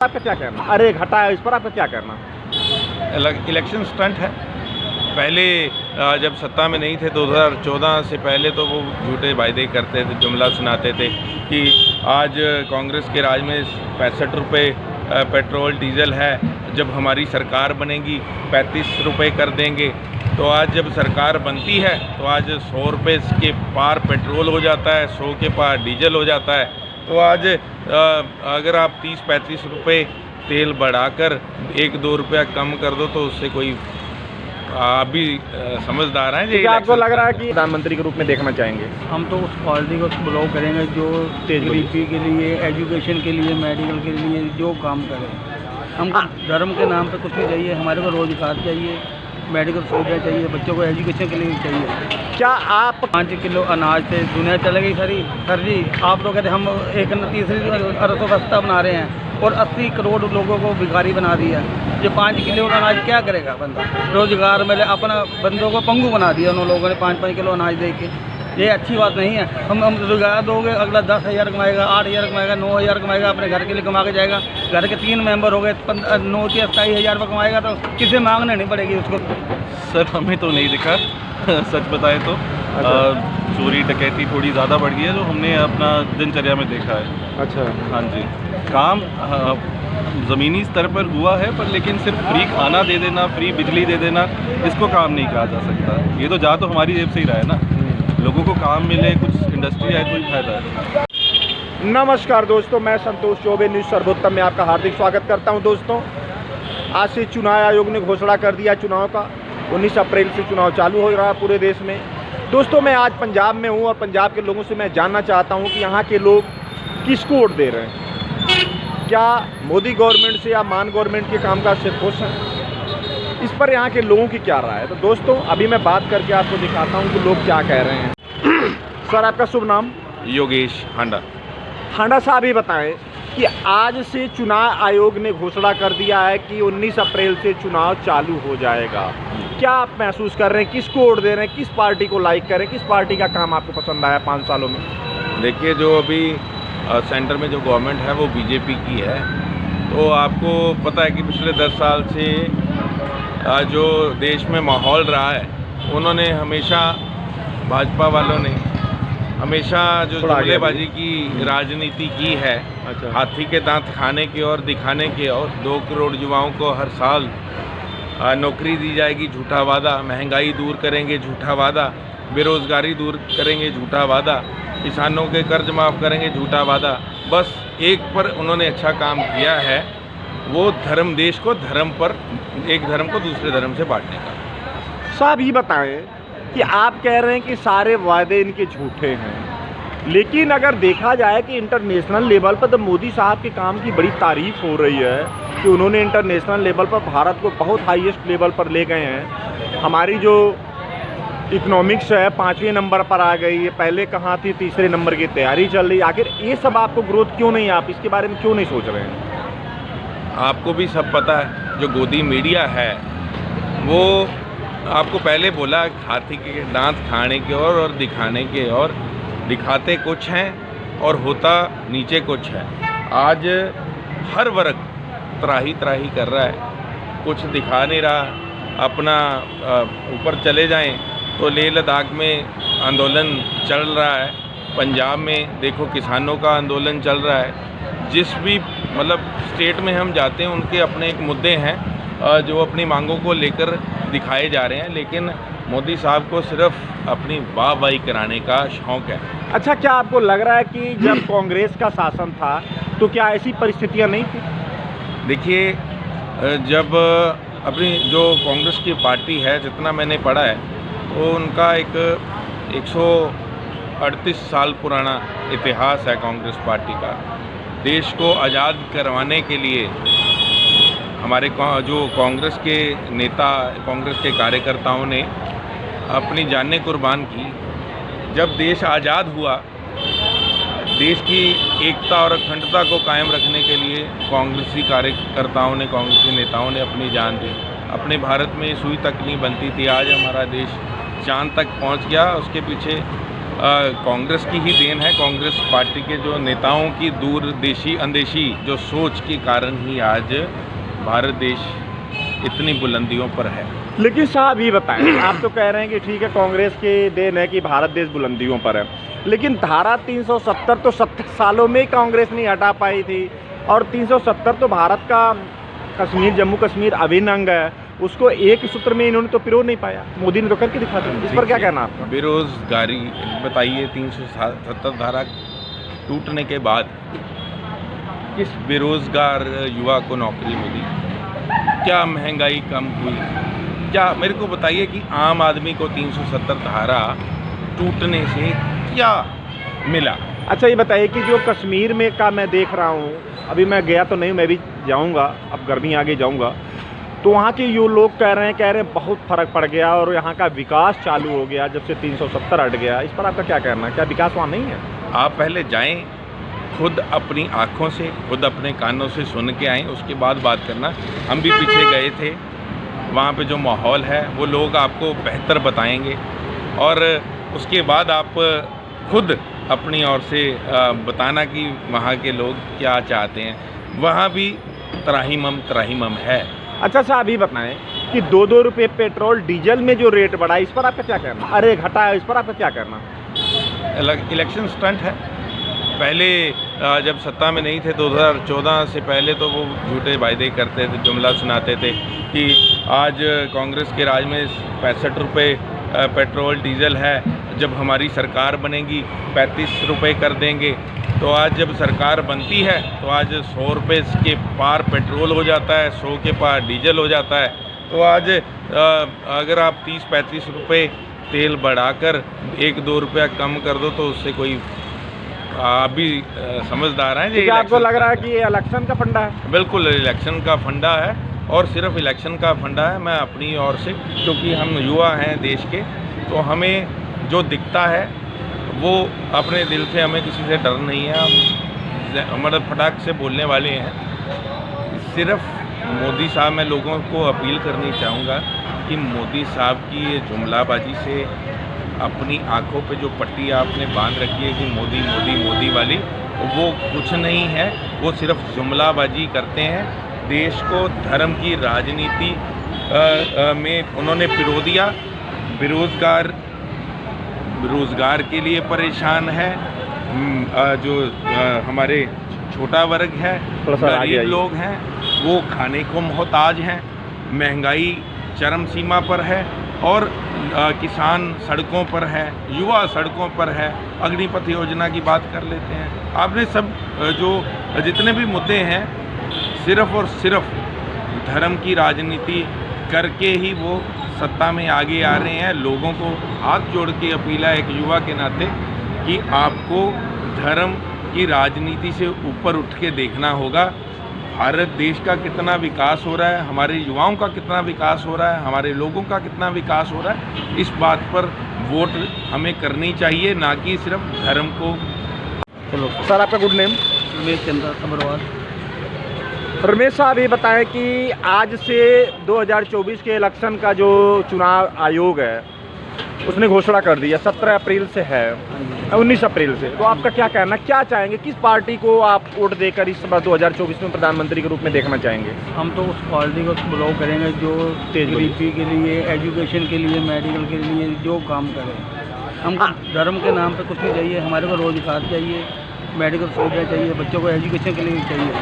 आपका क्या कहना? अरे घटा है, इस पर आपका क्या कहना? इलेक्शन स्टंट है। पहले जब सत्ता में नहीं थे 2014 से पहले तो वो झूठे वायदे करते थे, जुमला सुनाते थे कि आज कांग्रेस के राज में 65 रुपये पेट्रोल डीजल है, जब हमारी सरकार बनेगी 35 रुपये कर देंगे। तो आज जब सरकार बनती है तो आज 100 रुपये के पार पेट्रोल हो जाता है, 100 के पार डीजल हो जाता है। तो आज अगर आप 30-35 रुपये तेल बढ़ाकर 1-2 रुपया कम कर दो तो उससे कोई आप भी समझदार हैं। क्या आपको लग रहा है कि प्रधानमंत्री के रूप में देखना चाहेंगे? हम तो उस पार्टी को बिलोंग करेंगे जो गरीबी के लिए, एजुकेशन के लिए, मेडिकल के लिए जो काम करे। हमको धर्म के नाम पे कुछ नहीं चाहिए, हमारे को रोजगार चाहिए, मेडिकल सुविधा चाहिए, बच्चों को एजुकेशन के लिए चाहिए। क्या आप 5 किलो अनाज से दुनिया चलेगी सर जी? आप लोग कहते हम एक तीसरी अर्थव्यवस्था बना रहे हैं और 80 करोड़ लोगों को भिखारी बना दिया। ये 5 किलो अनाज क्या करेगा बंदा? रोजगार मिले, अपना बंदों को पंगु बना दिया उन लोगों ने 5-5 किलो अनाज दे के। ये अच्छी बात नहीं है। हम रोजगार दोगे, अगला 10,000 कमाएगा, 8,000 कमाएगा, 9,000 कमाएगा, अपने घर के लिए कमा के जाएगा। घर के 3 मेंबर हो गए, 9 से 27,000 रुपये कमाएगा तो किसे मांगने नहीं पड़ेगी उसको। सर हमें तो नहीं दिखा सच बताएं तो। चोरी डकैती थोड़ी ज़्यादा बढ़ गई है जो हमने अपना दिनचर्या में देखा है। अच्छा, हाँ जी, काम ज़मीनी स्तर पर हुआ है, पर लेकिन सिर्फ फ्री खाना दे देना, फ्री बिजली दे देना, इसको काम नहीं कहा जा सकता। ये तो जा तो हमारी जेब से ही रहा है ना। लोगों को काम मिले, कुछ इंडस्ट्री आए तो ही फायदा है। नमस्कार दोस्तों, मैं संतोष चौबे न्यूज़ सर्वोत्तम में आपका हार्दिक स्वागत करता हूं। दोस्तों, आज से चुनाव आयोग ने घोषणा कर दिया चुनाव का। 19 अप्रैल से चुनाव चालू हो रहा है पूरे देश में। दोस्तों, मैं आज पंजाब में हूं और पंजाब के लोगों से मैं जानना चाहता हूं कि यहाँ के लोग किसको वोट दे रहे हैं। क्या मोदी गवर्नमेंट से या मान गवर्नमेंट के कामकाज से खुश हैं? इस पर यहाँ के लोगों की क्या राय है? तो दोस्तों, अभी मैं बात करके आपको दिखाता हूँ कि लोग क्या कह रहे हैं। सर, आपका शुभ नाम? योगेश हांडा। हांडा साहब, ये बताएं कि आज से चुनाव आयोग ने घोषणा कर दिया है कि 19 अप्रैल से चुनाव चालू हो जाएगा। क्या आप महसूस कर रहे हैं? किसको वोट दे रहे हैं? किस पार्टी को लाइक करें? किस पार्टी का काम आपको पसंद आया 5 सालों में? देखिए, जो अभी सेंटर में जो गवर्नमेंट है वो बीजेपी की है। तो आपको पता है कि पिछले 10 साल से जो देश में माहौल रहा है, उन्होंने हमेशा, भाजपा वालों ने हमेशा जो जुमलेबाजी की राजनीति की है। अच्छा। हाथी के दांत खाने के और दिखाने के, और 2 करोड़ युवाओं को हर साल नौकरी दी जाएगी, झूठा वादा। महंगाई दूर करेंगे, झूठा वादा। बेरोज़गारी दूर करेंगे, झूठा वादा। किसानों के कर्ज माफ़ करेंगे, झूठा वादा। बस एक पर उन्होंने अच्छा काम किया है, वो धर्म, देश को धर्म पर, एक धर्म को दूसरे धर्म से बांटने का। साहब, ये बताएं कि आप कह रहे हैं कि सारे वादे इनके झूठे हैं, लेकिन अगर देखा जाए कि इंटरनेशनल लेवल पर तो मोदी साहब के काम की बड़ी तारीफ हो रही है कि उन्होंने इंटरनेशनल लेवल पर भारत को बहुत हाईएस्ट लेवल पर ले गए हैं। हमारी जो इकोनॉमिक्स है 5वें नंबर पर आ गई है, पहले कहाँ थी, 3रे नंबर की तैयारी चल रही है। आखिर ये सब आपको ग्रोथ क्यों नहीं, आप इसके बारे में क्यों नहीं सोच रहे हैं? आपको भी सब पता है, जो गोदी मीडिया है वो आपको पहले बोला हाथी के दांत खाने के और दिखाने के, और दिखाते कुछ हैं और होता नीचे कुछ है। आज हर वर्ग त्राही त्राही कर रहा है, कुछ दिखा नहीं रहा। अपना ऊपर चले जाएं तो लेह लद्दाख में आंदोलन चल रहा है, पंजाब में देखो किसानों का आंदोलन चल रहा है। जिस भी मतलब स्टेट में हम जाते हैं उनके अपने एक मुद्दे हैं जो अपनी मांगों को लेकर दिखाए जा रहे हैं, लेकिन मोदी साहब को सिर्फ अपनी वाहवाही कराने का शौक़ है। अच्छा, क्या आपको लग रहा है कि जब कांग्रेस का शासन था तो क्या ऐसी परिस्थितियां नहीं थी? देखिए, जब अपनी जो कांग्रेस की पार्टी है, जितना मैंने पढ़ा है, तो उनका एक 138 साल पुराना इतिहास है कांग्रेस पार्टी का। देश को आज़ाद करवाने के लिए हमारे जो कांग्रेस के नेता, कांग्रेस के कार्यकर्ताओं ने अपनी जानें कुर्बान की। जब देश आज़ाद हुआ, देश की एकता और अखंडता को कायम रखने के लिए कांग्रेसी कार्यकर्ताओं ने, कांग्रेसी नेताओं ने अपनी जान दी। अपने भारत में सुई तक नहीं बनती थी, आज हमारा देश चांद तक पहुंच गया। उसके पीछे कांग्रेस की ही देन है। कांग्रेस पार्टी के जो नेताओं की दूरदेशी अंदेशी जो सोच के कारण ही आज भारत देश इतनी बुलंदियों पर है। लेकिन साहब ये बताएं, आप तो कह रहे हैं कि ठीक है कांग्रेस के देन है कि भारत देश बुलंदियों पर है, लेकिन धारा 370 तो 70 सालों में ही कांग्रेस नहीं हटा पाई थी, और 370 तो भारत का कश्मीर, जम्मू कश्मीर अभिन्न अंग है, उसको एक सूत्र में इन्होंने तो पिरो नहीं पाया। मोदी ने तो करके दिखा दिया। इस पर क्या कहना आपका? बेरोजगारी बताइए, 370 धारा टूटने के बाद किस बेरोजगार युवा को नौकरी मिली? क्या महंगाई कम हुई? क्या मेरे को बताइए कि आम आदमी को 370 धारा टूटने से क्या मिला? अच्छा ये बताइए कि जो कश्मीर में का मैं देख रहा हूँ, अभी मैं गया तो नहीं, मैं भी जाऊँगा, अब गर्मी आगे जाऊँगा, तो वहाँ के यो लोग कह रहे हैं बहुत फ़र्क पड़ गया और यहाँ का विकास चालू हो गया जब से 370 हट गया। इस पर आपका क्या कहना है? क्या विकास वहाँ नहीं है? आप पहले जाएं, खुद अपनी आँखों से, खुद अपने कानों से सुन के आएँ, उसके बाद बात करना। हम भी पीछे गए थे, वहाँ पे जो माहौल है वो लोग आपको बेहतर बताएंगे, और उसके बाद आप खुद अपनी ओर से बताना कि वहाँ के लोग क्या चाहते हैं। वहाँ भी त्राहिमम है। अच्छा साहब ये बताएं कि 2-2 रुपये पेट्रोल डीजल में जो रेट बढ़ा, इस पर आपका क्या कहना? अरे घटा है, इस पर आपका क्या कहना? इलेक्शन स्टंट है। पहले जब सत्ता में नहीं थे 2014 से पहले, तो वो झूठे वायदे करते थे, जुमला सुनाते थे कि आज कांग्रेस के राज में 65 रुपये पेट्रोल डीजल है, जब हमारी सरकार बनेगी 35 रुपये कर देंगे। तो आज जब सरकार बनती है तो आज 100 रुपये के पार पेट्रोल हो जाता है, 100 के पार डीजल हो जाता है। तो आज अगर आप 30-35 रुपये तेल बढ़ाकर 1-2 रुपया कम कर दो तो उससे कोई आप भी समझदार हैं। क्या आपको लग रहा है कि ये इलेक्शन का फंडा है? बिल्कुल इलेक्शन का फंडा है, और सिर्फ इलेक्शन का फंडा है। मैं अपनी ओर से, क्योंकि हम युवा हैं देश के, तो हमें जो दिखता है वो अपने दिल से, हमें किसी से डर नहीं है, हम मतलब फटाक से बोलने वाले हैं। सिर्फ मोदी साहब, मैं लोगों को अपील करनी चाहूँगा कि मोदी साहब की ये जुमलाबाजी से अपनी आंखों पे जो पट्टी आपने बांध रखी है कि मोदी मोदी मोदी वाली, वो कुछ नहीं है, वो सिर्फ जुमलाबाजी करते हैं। देश को धर्म की राजनीति में उन्होंने पिरो दिया। बेरोज़गार के लिए परेशान है, जो हमारे छोटा वर्ग है, गरीब लोग हैं, वो खाने को मोहताज हैं, महंगाई चरम सीमा पर है, और किसान सड़कों पर है, युवा सड़कों पर है। अग्निपथ योजना की बात कर लेते हैं। आपने सब जो जितने भी मुद्दे हैं, सिर्फ और सिर्फ धर्म की राजनीति करके ही वो सत्ता में आगे आ रहे हैं। लोगों को हाथ जोड़ के अपील है एक युवा के नाते कि आपको धर्म की राजनीति से ऊपर उठ के देखना होगा। भारत देश का कितना विकास हो रहा है, हमारे युवाओं का कितना विकास हो रहा है, हमारे लोगों का कितना विकास हो रहा है, इस बात पर वोट हमें करनी चाहिए, ना कि सिर्फ धर्म को। चलो सर, आपका गुड नेम? रमेश चंद्र अग्रवाल। रमेश साहब ये बताएं कि आज से 2024 के इलेक्शन का जो चुनाव आयोग है उसने घोषणा कर दिया 17 अप्रैल से है, 19 अप्रैल से। तो आपका क्या कहना, क्या चाहेंगे, किस पार्टी को आप वोट देकर इस बार 2024 में प्रधानमंत्री के रूप में देखना चाहेंगे? हम तो उस पार्टी को बिलोंग करेंगे जो गरीबी के लिए, एजुकेशन के लिए, मेडिकल के लिए जो काम करे। हमको धर्म के नाम पे कुछ नहीं चाहिए, हमारे को रोजगार चाहिए, मेडिकल सुविधा चाहिए, बच्चों को एजुकेशन के लिए चाहिए।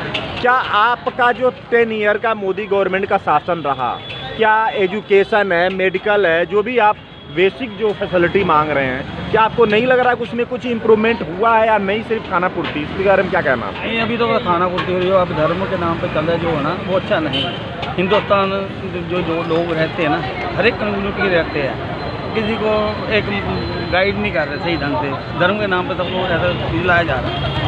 क्या आपका जो 10 ईयर का मोदी गवर्नमेंट का शासन रहा, क्या एजुकेशन है, मेडिकल है, जो भी आप बेसिक जो फैसिलिटी मांग रहे हैं, क्या आपको नहीं लग रहा है कि उसमें कुछ इम्प्रूवमेंट हुआ है, या नहीं सिर्फ खाना पूर्ति? इसके बारे में क्या कहना है? नहीं, अभी तो खाना पूर्ति हो रही है। अब धर्म के नाम पे चल रहा है जो है ना, वो अच्छा नहीं है। हिंदुस्तान जो लोग रहते हैं ना, हर एक कम्युनिटी के रहते हैं, किसी को एक गाइड नहीं कर रहे सही ढंग से। धर्म के नाम पे सबको ऐसा दिलाया जा रहा है।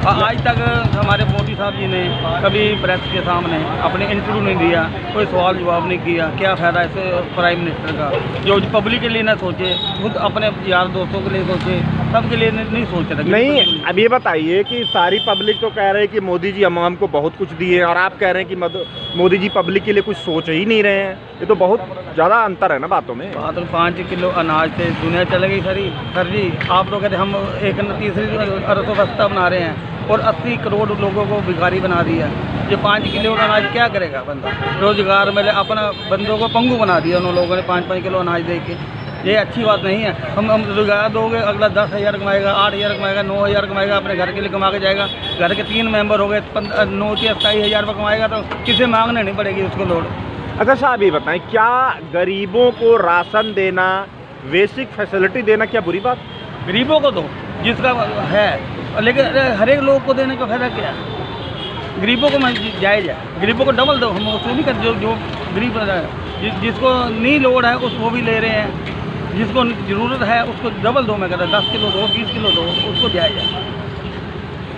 आज तक हमारे मोदी साहब जी ने कभी प्रेस के सामने अपने इंटरव्यू नहीं दिया, कोई सवाल जवाब नहीं किया। क्या फ़ायदा ऐसे प्राइम मिनिस्टर का जो पब्लिक के लिए ना सोचे, खुद अपने यार दोस्तों के लिए सोचे। सबके लिए नहीं सोच रहे। नहीं, अब ये बताइए कि सारी पब्लिक तो कह रहे हैं कि मोदी जी अवाम को बहुत कुछ दिए और आप कह रहे हैं कि मोदी जी पब्लिक के लिए कुछ सोच ही नहीं रहे हैं। ये तो बहुत ज़्यादा अंतर है ना बातों में। बात तो 5 किलो अनाज से दुनिया चले गई सारी। सर जी आप लोग कहते हम एक तीसरी अर्थव्यवस्था बना रहे हैं और 80 करोड़ लोगों को भिखारी बना दिया। ये 5 किलो अनाज क्या करेगा बंदा? रोजगार में अपना बंदों को पंगु बना दिया उन लोगों ने 5-5 किलो अनाज दे के। ये अच्छी बात नहीं है। हम रोजगार दोगे, अगला 10,000 कमाएगा, 8,000 कमाएगा, 9,000 कमाएगा, अपने घर के लिए कमा के जाएगा। घर के 3 मेंबर हो गए, 9 से 27,000 रुपये कमाएगा तो किसे मांगने नहीं पड़ेगी उसको लोड। अच्छा साहब ये बताएं, क्या गरीबों को राशन देना, बेसिक फैसिलिटी देना क्या बुरी बात? गरीबों को दो जिसका है, लेकिन हर एक लोग को देने का फायदा क्या है? गरीबों को जायज़ है, गरीबों को डबल दो। हम उसको नहीं करते जो गरीब जिसको नहीं लोड है उस वो भी ले रहे हैं, जिसको ज़रूरत है उसको डबल दो। मैं कहता 10 किलो दो, 20 किलो दो, उसको जायज़ है।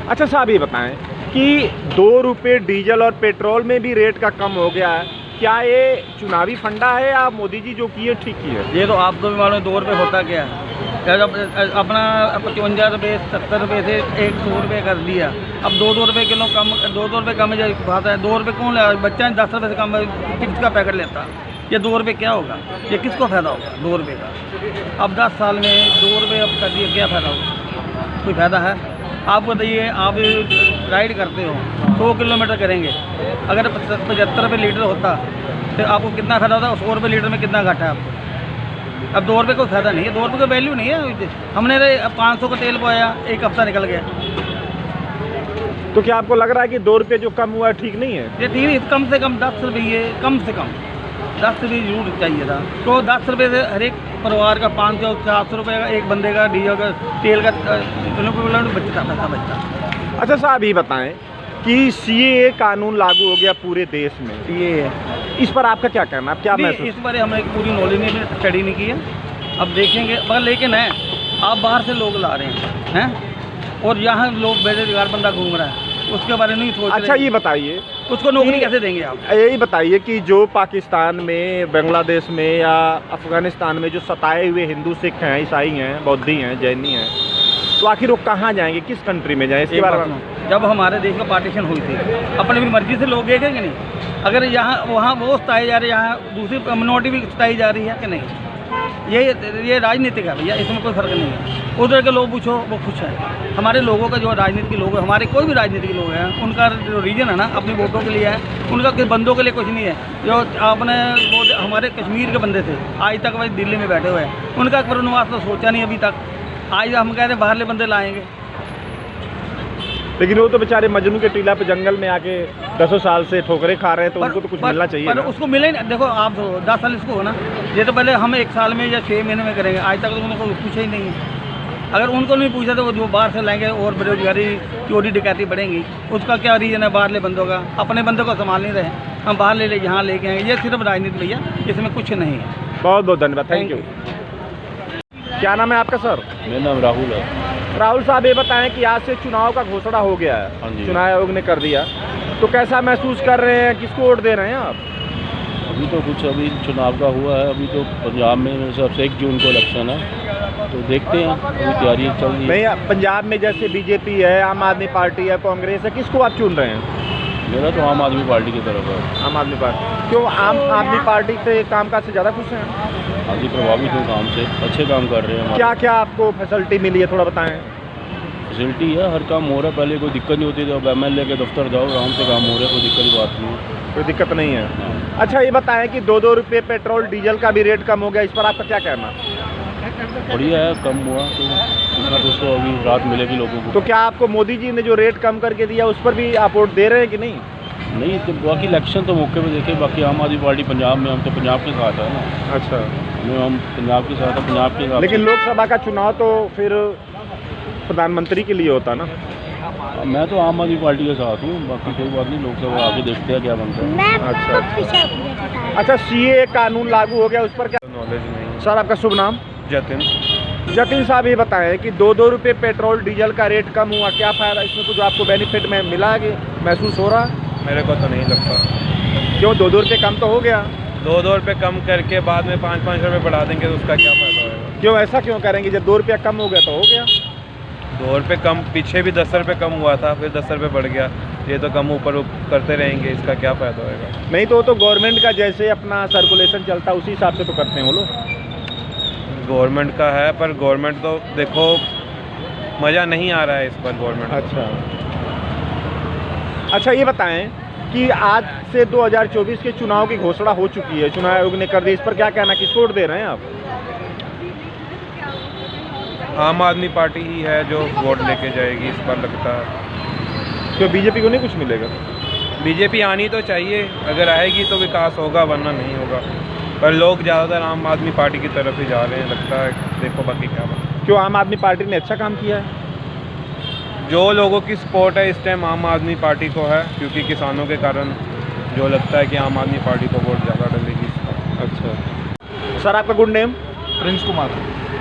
अच्छा साहब ये बताएं कि 2 रुपये डीजल और पेट्रोल में भी रेट का कम हो गया है, क्या ये चुनावी फंडा है या मोदी जी जो किए ठीक किए? ये तो आपको भी मालूम है 2 रुपये होता क्या है। अपना 55 रुपये 70 रुपये से 100 रुपये कर दिया। अब 2-2 रुपये किलो कम, 2-2 रुपये कम बात है। 2 रुपये कौन ले? बच्चा 10 रुपये से कम चिप्स का पैकेट लेता। ये 2 रुपये क्या होगा? ये किसको फ़ायदा होगा 2 रुपये का? अब 10 साल में 2 रुपये अब कर दिए, क्या फ़ायदा होगा? कोई फ़ायदा है? आप बताइए, आप राइड करते हो 100 किलोमीटर करेंगे, अगर 75 रुपये लीटर होता तो आपको कितना फ़ायदा होता? 100 रुपये लीटर में कितना घाटा है आपको? अब 2 रुपये कोई फ़ायदा नहीं है, 2 रुपये का वैल्यू नहीं है। हमने 500 का तेल पाया, 1 हफ्ता निकल गया। तो क्या आपको लग रहा है कि 2 रुपये जो कम हुआ है ठीक नहीं है? ये ठीक है, कम से कम 10 रुपये, कम से कम 10 रुपये जरूर चाहिए था। तो 10 रुपये से हर एक परिवार का 500-400 रुपये का एक बंदे का डीजल का तेल का बचता पैसा बचता। अच्छा साहब ये बताएं कि CAA कानून लागू हो गया पूरे देश में, ये है, इस पर आपका क्या कहना है? आप क्या महसूस? इस बारे हमें पूरी नॉलेज नहीं, स्टडी नहीं की है। अब देखेंगे, मगर लेकिन है आप बाहर से लोग ला रहे हैं और यहाँ लोग बेरोजगार बंदा घूम रहा है, उसके बारे में नहीं सोच रहे। अच्छा ये बताइए, उसको नौकरी कैसे देंगे आप? यही बताइए कि जो पाकिस्तान में, बांग्लादेश में या अफ़गानिस्तान में जो सताए हुए हिंदू सिख हैं, ईसाई हैं, बौद्धी हैं, जैनी हैं, तो आखिर वो कहाँ जाएंगे, किस कंट्री में जाएँ? इसके बारे में जब हमारे देश में पार्टीशन हुई थी, अपनी मर्जी से लोग गए कि नहीं? अगर यहाँ वहाँ वो सताए जा रहे हैं, यहाँ दूसरी कम्युनिटी भी सताई जा रही है कि नहीं? ये राजनीतिक है भैया, इसमें कोई फ़र्क नहीं है। उधर के लोग पूछो वो खुश हैं। हमारे लोगों का जो राजनीतिक लोग हैं, हमारे कोई भी राजनीतिक लोग हैं, उनका जो रीजन है ना अपनी वोटों के लिए है, उनका किस बंदों के लिए कुछ नहीं है। जो आपने वो हमारे कश्मीर के बंदे थे, आज तक वही दिल्ली में बैठे हुए हैं, उनका पुनर्वास तो सोचा नहीं अभी तक। आज हम कह रहे हैं बाहरले बंदे लाएंगे, लेकिन वो तो बेचारे मजनू के टीला पे जंगल में आके 10 साल से ठोकरे खा रहे हैं, तो उनको तो कुछ मिलना चाहिए ना? उसको मिले नहीं। देखो आप 10 साल इसको हो ना, ये तो पहले हम 1 साल में या 6 महीने में करेंगे, आज तक तो उनको पूछा ही नहीं है। अगर उनको नहीं पूछा तो वो जो बाहर से लाएंगे और बेरोजगारी, चोरी डकैती बढ़ेंगी। उसका क्या रीज़न है बाहरले बंदों का? अपने बंदों को संभाल नहीं रहे, हम बाहर ले यहाँ लेके आएंगे। ये सिर्फ राजनीति भैया, इसमें कुछ नहीं है। बहुत बहुत धन्यवाद, थैंक यू। क्या नाम है आपका सर? मेरा नाम राहुल है। राहुल साहब ये बताएं कि आज से चुनाव का घोषणा हो गया हाँ है, जी। चुनाव आयोग ने कर दिया, तो कैसा महसूस कर रहे हैं, किसको वोट दे रहे हैं आप? अभी तो कुछ अभी चुनाव का हुआ है, अभी तो पंजाब में मेरे हिसाब से 1 जून को इलेक्शन है, तो देखते हैं, अभी तैयारी चल रही है। नहीं, पंजाब में जैसे बीजेपी है, आम आदमी पार्टी है, कांग्रेस है, किसको आप चुन रहे हैं? मेरा तो आम आदमी पार्टी की तरफ है। आम आदमी पार्टी। क्यों आम आदमी पार्टी से कामकाज से ज़्यादा खुश हैं? आदमी प्रभावित हूँ काम से, अच्छे काम कर रहे हैं। क्या क्या आपको फैसिलिटी मिली है, थोड़ा बताएं। फैसिलिटी है, हर काम हो रहा है, पहले कोई दिक्कत नहीं होती थी, अब MLA के दफ्तर जाओ आराम से काम हो रहा है, कोई दिक्कत की बात नहीं है। कोई दिक्कत नहीं है। अच्छा ये बताएं कि 2-2 रुपये पेट्रोल डीजल का भी रेट कम हो गया, इस पर आपका क्या कहना? बढ़िया है, कम हुआ तो इतना कुछ तो अभी राहत मिलेगी लोगों को। तो क्या आपको मोदी जी ने जो रेट कम करके दिया उस पर भी आप वोट दे रहे हैं कि नहीं? नहीं, तो बाकी इलेक्शन तो मौके पे देखे, बाकी आम आदमी पार्टी पंजाब में, हम तो पंजाब के साथ है ना। अच्छा, हम पंजाब के साथ है, पंजाब के साथ। लेकिन लोकसभा का चुनाव तो फिर प्रधानमंत्री के लिए होता ना? मैं तो आम आदमी पार्टी के साथ हूँ, बाकी कोई बात नहीं, लोकसभा आगे देखते हैं क्या बनता है। अच्छा CAA कानून लागू हो गया, उस पर क्या नॉलेज नहीं। सर आपका शुभ नाम? जतिन। जतिन साहब ये बताएं कि 2-2 रुपये पेट्रोल डीजल का रेट कम हुआ, क्या फ़ायदा इसमें, कुछ आपको बेनिफिट में मिला है, महसूस हो रहा है? मेरे को तो नहीं लगता। क्यों 2-2 रुपये कम तो हो गया? 2-2 रुपये कम करके बाद में 5-5 रुपये बढ़ा देंगे तो उसका क्या फ़ायदा होगा? क्यों ऐसा क्यों करेंगे, जब 2 रुपया कम हो गया तो हो गया? ₹2 कम, पीछे भी 10 रुपये कम हुआ था, फिर 10 रुपये बढ़ गया। ये तो कम ऊपर करते रहेंगे, इसका क्या फ़ायदा होएगा? नहीं तो वो तो गवर्नमेंट का जैसे अपना सर्कुलेशन चलता है उसी हिसाब से तो करते हैं वो लोग। गवर्नमेंट का है, पर गवर्नमेंट तो देखो मज़ा नहीं आ रहा है इस पर गवर्नमेंट। अच्छा ये बताएं कि आज से 2024 के चुनाव की घोषणा हो चुकी है, चुनाव आयोग ने कर दी, इस पर क्या कहना, किसको वोट दे रहे हैं आप? आम आदमी पार्टी ही है जो वोट लेके जाएगी इस पर लगता है। क्यों बीजेपी को नहीं कुछ मिलेगा? बीजेपी आनी तो चाहिए, अगर आएगी तो विकास होगा, वरना नहीं होगा। पर लोग ज़्यादातर आम आदमी पार्टी की तरफ ही जा रहे हैं, लगता है। देखो बाकी क्या बात। क्यों आम आदमी पार्टी ने अच्छा काम किया है? जो लोगों की सपोर्ट है इस टाइम आम आदमी पार्टी को है, क्योंकि किसानों के कारण जो लगता है कि आम आदमी पार्टी को वोट ज़्यादा डलेगी। अच्छा सर, आपका good name? Prince Kumar.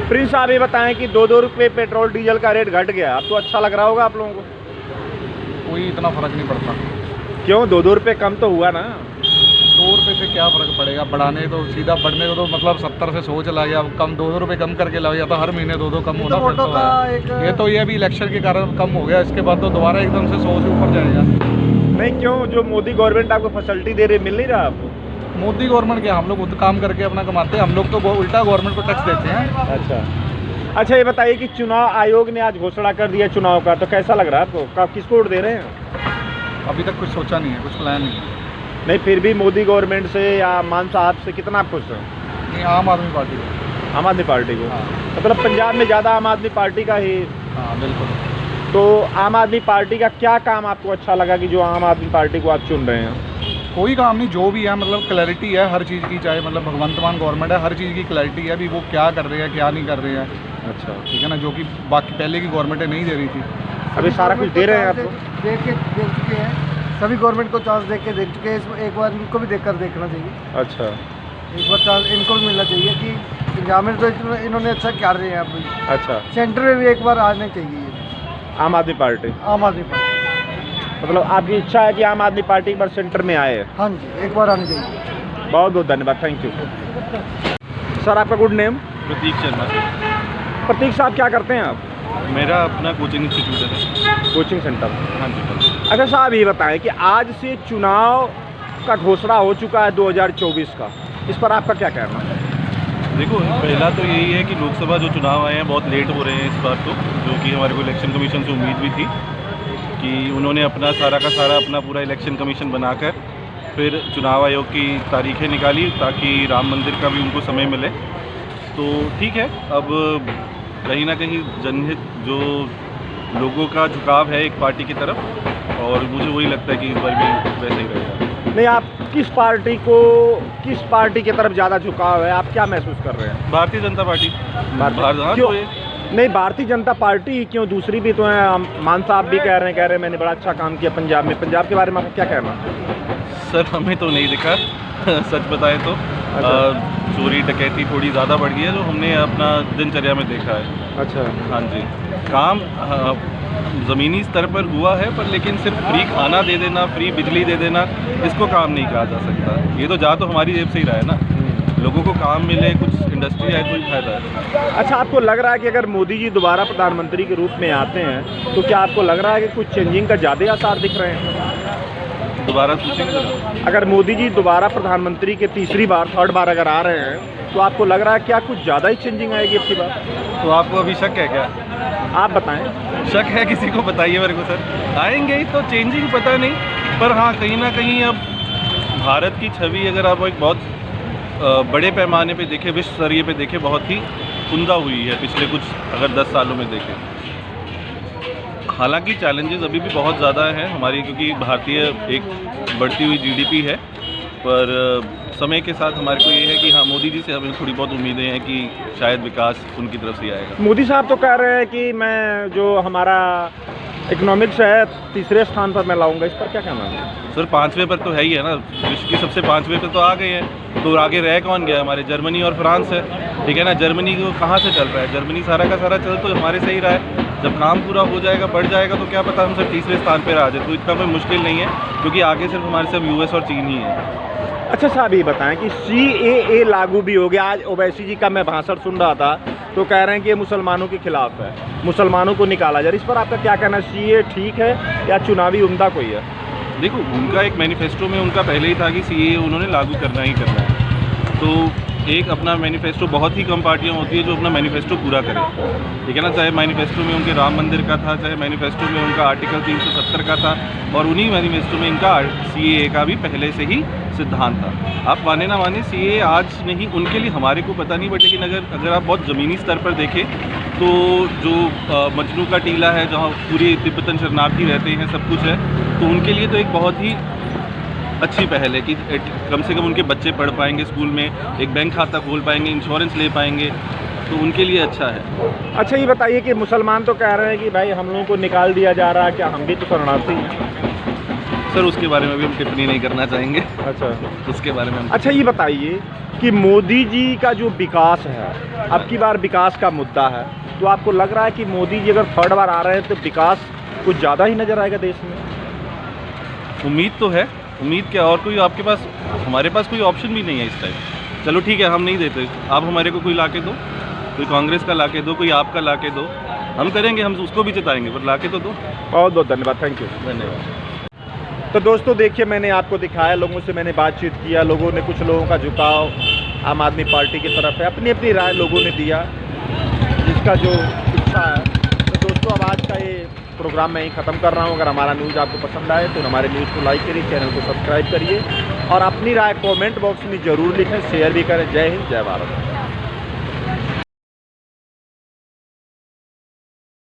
Prince साहब ये बताएं कि 2-2 रुपये पेट्रोल डीजल का रेट घट गया, अब तो अच्छा लग रहा होगा आप लोगों को? कोई इतना फ़र्क नहीं पड़ता। क्यों 2-2 रुपये कम तो हुआ ना? 2 रुपये से क्या फ़र्क पड़ेगा? बढ़ाने तो सीधा बढ़ने को तो मतलब 70 से 100 चला गया, अब कम 2-2 रुपये कम करके लाओ, या तो हर महीने 2-2 कम होता फिर तो है। ये तो ये भी इलेक्शन के कारण कम हो गया, इसके बाद तो दोबारा एकदम से 100 से ऊपर जाएगा। नहीं क्यों, जो मोदी गवर्नमेंट आपको फैसिलिटी दे रही मिल नहीं रहा आपको? मोदी गवर्नमेंट के हम लोग खुद काम करके अपना कमाते हैं, हम लोग तो उल्टा गवर्नमेंट को टैक्स देते हैं। अच्छा ये बताइए कि चुनाव आयोग ने आज घोषणा कर दिया चुनाव का, तो कैसा लग रहा है आपको? आप किसको वोट दे रहे हैं? अभी तक कुछ सोचा नहीं है, कुछ प्लान नहीं है। नहीं फिर भी मोदी गवर्नमेंट से या मान साहब से कितना आप खुश हैं? नहीं, आम आदमी पार्टी को। आम आदमी पार्टी को? हाँ। मतलब पंजाब में ज़्यादा आम आदमी पार्टी का ही? हाँ बिल्कुल। तो आम आदमी पार्टी का क्या काम आपको अच्छा लगा कि जो आम आदमी पार्टी को आप चुन रहे हैं? कोई काम नहीं, जो भी है मतलब क्लैरिटी है हर चीज़ की, चाहे मतलब भगवंत मान गवर्नमेंट है, हर चीज़ की क्लैरिटी है, अभी वो क्या कर रहे हैं क्या नहीं कर रहे हैं। अच्छा ठीक है ना, जो कि बाकी पहले की गवर्नमेंटें नहीं दे रही थी। अभी सारा कुछ दे रहे हैं आपको? देख चुके हैं, सभी गवर्नमेंट को चांस देख चुके हैं, इसमें एक बार इनको भी देखना चाहिए। अच्छा एक बार चांस इनको भी मिलना चाहिए कि पंजाब में तो इन्होंने अच्छा कर रहे हैं, अभी अच्छा सेंटर में भी एक बार आना चाहिए आम आदमी पार्टी। आम आदमी पार्टी। मतलब आपकी इच्छा है कि आम आदमी पार्टी एक बार सेंटर में आए? हाँ जी, एक बार आनी चाहिए। बहुत बहुत धन्यवाद, थैंक यू सर। आपका गुड नेम? प्रतीक शर्मा से। प्रतीक साहब क्या करते हैं आप? मेरा अपना कोचिंग इंस्टीट्यूट है। Coaching centre? हाँ जी। अच्छा साहब ये बताएं कि आज से चुनाव का घोषणा हो चुका है 2024 का, इस पर आपका क्या कहना है? देखो पहला तो यही है कि लोकसभा जो चुनाव आए हैं बहुत लेट हो रहे हैं इस बार तो, जो कि हमारे को इलेक्शन कमीशन से उम्मीद भी थी कि उन्होंने अपना सारा का सारा अपना पूरा इलेक्शन कमीशन बनाकर फिर चुनाव आयोग की तारीखें निकाली ताकि राम मंदिर का भी उनको समय मिले। तो ठीक है, अब कहीं ना कहीं जनहित जो लोगों का झुकाव है एक पार्टी की तरफ, और मुझे वही लगता है कि इस बार भी वैसे ही रहेगा। नहीं आप किस पार्टी की तरफ ज़्यादा झुकाव है, आप क्या महसूस कर रहे हैं? भारतीय जनता पार्टी। हाँ, क्यों? तो ये नहीं भारतीय जनता पार्टी ही क्यों, दूसरी भी तो है, मान साहब भी कह रहे हैं मैंने बड़ा अच्छा काम किया पंजाब में। पंजाब के बारे में आपका क्या कहना? सर हमें तो नहीं दिखा सच बताएं तो। चोरी डकैती थोड़ी ज़्यादा बढ़ गई है जो हमने अपना दिनचर्या में देखा है। अच्छा हाँ जी, काम ज़मीनी स्तर पर हुआ है, पर लेकिन सिर्फ फ्री खाना दे देना, फ्री बिजली दे देना, इसको काम नहीं कहा जा सकता। ये तो जा तो हमारी जेब से ही रहा है ना, लोगों को काम मिले, कुछ इंडस्ट्री आए तो ही फायदा है। अच्छा आपको लग रहा है कि अगर मोदी जी दोबारा प्रधानमंत्री के रूप में आते हैं तो क्या आपको लग रहा है कि कुछ चेंजिंग का ज़्यादा आसार दिख रहे हैं? दोबारा पूछेंगे जरा। अगर मोदी जी दोबारा प्रधानमंत्री के थर्ड बार अगर आ रहे हैं तो आपको लग रहा है क्या कुछ ज़्यादा ही चेंजिंग आएगी अब की बार? तो आपको अभी शक है क्या? आप बताएं। शक है किसी को? बताइए मेरे को सर। आएंगे ही तो चेंजिंग पता नहीं, पर हाँ कहीं ना कहीं अब भारत की छवि अगर आप एक बहुत बड़े पैमाने पे देखें, विश्व स्तरीय पे देखें, बहुत ही उम्दा हुई है पिछले कुछ अगर 10 सालों में देखें। हालांकि चैलेंजेस अभी भी बहुत ज़्यादा हैं हमारी, क्योंकि भारतीय एक बढ़ती हुई जीडीपी है, पर समय के साथ हमारे को ये है कि हाँ मोदी जी से हमें थोड़ी बहुत उम्मीदें हैं कि शायद विकास उनकी तरफ से आएगा। मोदी साहब तो कह रहे हैं कि मैं जो हमारा इकोनॉमिक्स है 3रे स्थान पर मैं लाऊंगा, इस पर क्या कहना है? सर 5वें पर तो है ही है ना, विश्व की सबसे 5वें पर तो आ गए हैं, तो आगे रह कौन गया? हमारे जर्मनी और फ्रांस है, ठीक है ना। जर्मनी को कहाँ से चल रहा है? जर्मनी सारा का सारा चल तो हमारे से ही रहा है। जब काम पूरा हो जाएगा, बढ़ जाएगा, तो क्या पता हम सब 3रे स्थान पर आ जाए, तो इतना कोई मुश्किल नहीं है, क्योंकि आगे सिर्फ हमारे सब यूएस और चीन ही है। अच्छा साहब ये बताएं कि CAA लागू भी हो गया। आज ओवैसी जी का मैं भाषण सुन रहा था तो कह रहे हैं कि ये मुसलमानों के खिलाफ है, मुसलमानों को निकाला जा रहा है। इस पर आपका क्या कहना है, सीए ठीक है या चुनावी उम्दा कोई है? देखो, उनका एक मैनिफेस्टो में उनका पहले ही था कि सीए उन्होंने लागू करना ही करना है। तो एक अपना मैनिफेस्टो, बहुत ही कम पार्टियां होती है जो अपना मैनिफेस्टो पूरा करें, ठीक है ना। चाहे मैनिफेस्टो में उनके राम मंदिर का था, चाहे मैनिफेस्टो में उनका आर्टिकल 370 का था, और उन्हीं मैनिफेस्टो में इनका सीए का भी पहले से ही सिद्धांत था। आप माने ना माने, सीए आज नहीं, उनके लिए हमारे को पता नहीं, बट लेकिन अगर आप बहुत ज़मीनी स्तर पर देखें तो जो मजनू का टीला है, जहाँ पूरी तिब्बतन शरणार्थी रहते हैं, सब कुछ है, तो उनके लिए तो एक बहुत ही अच्छी पहल है कि कम से कम उनके बच्चे पढ़ पाएंगे स्कूल में, एक बैंक खाता खोल पाएंगे, इंश्योरेंस ले पाएंगे, तो उनके लिए अच्छा है। अच्छा, ये बताइए कि मुसलमान तो कह रहे हैं कि भाई हम लोगों को निकाल दिया जा रहा है, क्या हम भी तो शरणार्थी हैं? सर, उसके बारे में भी हम टिप्पणी नहीं करना चाहेंगे। अच्छा, उसके बारे में हम अच्छा ये बताइए कि मोदी जी का जो विकास है, अब की बार विकास का मुद्दा है, तो आपको लग रहा है कि मोदी जी अगर थर्ड बार आ रहे हैं तो विकास कुछ ज़्यादा ही नज़र आएगा देश में? उम्मीद तो है, उम्मीद क्या, और कोई आपके पास, हमारे पास कोई ऑप्शन भी नहीं है इस टाइम। चलो ठीक है, हम नहीं देते, आप हमारे को कोई ला के दो, कोई कांग्रेस का ला के दो, कोई आपका ला के दो, हम करेंगे, हम उसको भी जिताएंगे, पर ला के तो दो। बहुत बहुत धन्यवाद, थैंक यू। धन्यवाद। तो दोस्तों देखिए, मैंने आपको दिखाया, लोगों से मैंने बातचीत किया, लोगों ने, कुछ लोगों का झुकाव आम आदमी पार्टी की तरफ है, अपनी अपनी राय लोगों ने दिया, जिसका जो इच्छा है। तो दोस्तों, अब आज का ये प्रोग्राम मैं ही ख़त्म कर रहा हूँ। अगर हमारा न्यूज़ आपको पसंद आए तो हमारे न्यूज़ को लाइक करिए, चैनल को सब्सक्राइब करिए और अपनी राय कमेंट बॉक्स में ज़रूर लिखें, शेयर भी करें। जय हिंद, जय भारत।